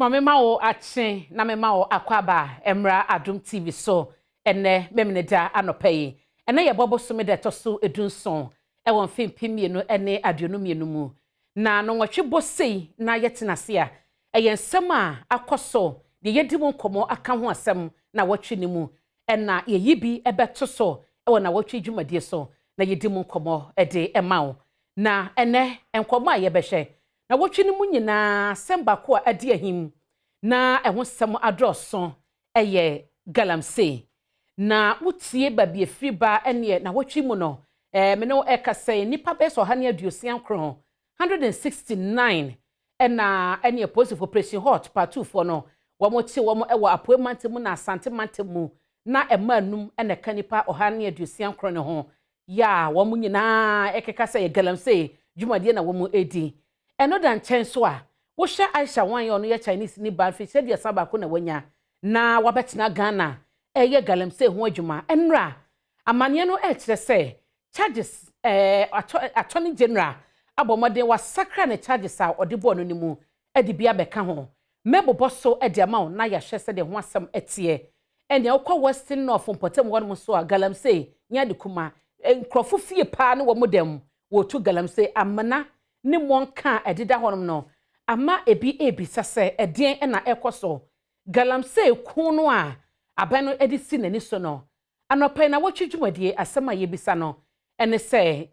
Mame ma wo ache na me ma wo akwaba emra Adom TV so ene memneda anopai ene ye bobo so me de toso edunson e won fempimie no ene aduonumie mu na no nwotwe bosei na yetenase a eye nsem a akoso de yedimu nkomo aka ho asem na wotwe ni mu ena ye yibi ebeto so e wona wotwe dwumadie so na yedimu nkomo ede emawo na ene enkomo a ye behwe na wotwe ni mu nyina semba ko a ade ahim na ehwo sem adroso eye galamsey na wutie babie friba ene na wotwe mu no me no ekase nipa beso ha ne aduosian kron 169 ena ene positive operation hot part 2 for no womote womo ewo apoemante mu na asante mante mu na emanum ene kanipa oha ne aduosian kron ne ho ya womo nyina ekeka ye galamsey dwumadie na womo edi eno dan chenso a wo hye Aisha wan yo no ye Chinese ni bad fish dia sabako na wanya na wabetena Ghana eye galamsey ho adwuma enra amane no kire se charges attorney general abomode wasakra ne charges a odebo no nimu edi bia beka ho mebobo so edi ama na ya hye se de ho asem etie ene okwa western north mpotem won so a galamsey nya de kuma nkrofo fie pa ne wo modem wo tu galamsey amana ne monka edida honom no ama ebi sase edien na ekoso galamsey kunu a abano edisi nani so no anopai na wotwe dwumadie asema yebisa no ene se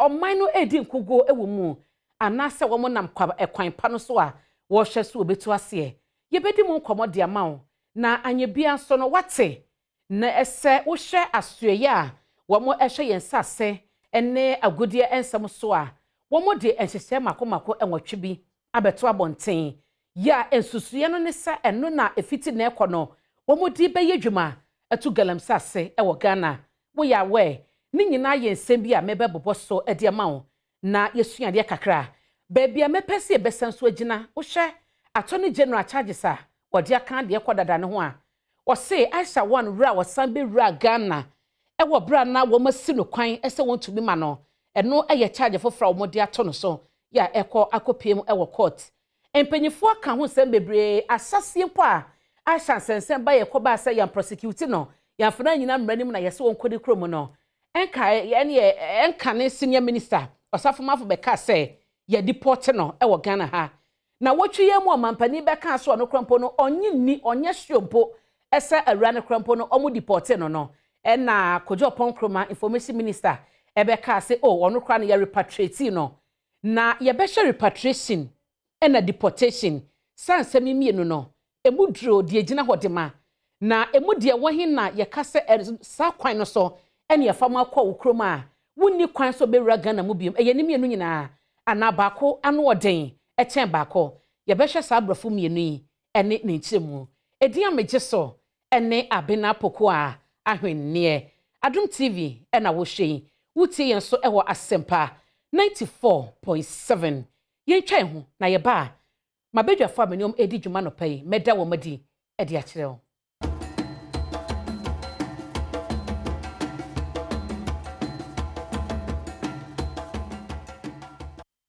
oman no edi nkugo ewo mu anase wo mo nam kwan pa no so a wo hye so obetu ase yebedi mu nkomode amawo na anyebia so no wate na ese wo hye asoye a wo mo ehye yensase ene agodie ensem so a wo mo de enhyehye makomako enwotwe bi abeto abonten ya ensusuye no ne sa eno na efiti na ekono wo mo di beye dwuma atu galamsey ase ewo Ghana wo ya we ni nyina ye nsem bi a mebebobo so ede mawo na yesuade kakra baabia mepese e besanso agina wo hye attorney general charges a wode aka de ekodada ne ho a wo se Aisha wan wura wo san be wura Ghana ewo bra na wo masi no kwan ese wontumi ma no eno eye charge fofra wo mode ato no so ya akopiem ewo court empanyifo aka ho sem bebre asase mpo a Aisha sensen ba ye koba se yan prosecute no ya fana nyina mranim na yese wonkodi kromo no enka ne senior minister osafomafo beka se ya deport no ewo Ghana ha na wotwe yemu amampani beka so no krompo no onye hwompo ese awura ne krompo no omu deport no na kojo ponkroma information minister ebeka se ono kra na ya repatriate no na ye be repatriation na deportation sanse mimienu no emudro de agina hodema na emudie wohin na ye kase sa kwan no so ene ye fama kwa wokroma a wonni kwan so be wura Ghana mu biem eye ne mienu nyina ana baako ano oden echen baako ye be hwe sa brofo mienu yi ene ne nchemu edi amegye so ene abena poko a ahwenne Adom TV ena wo hwe wutie yen so ewo asempa 94.7 yen twan ho na ye ba mabedwafo ameniom edi dwuma no pai meda wo madi edi akireo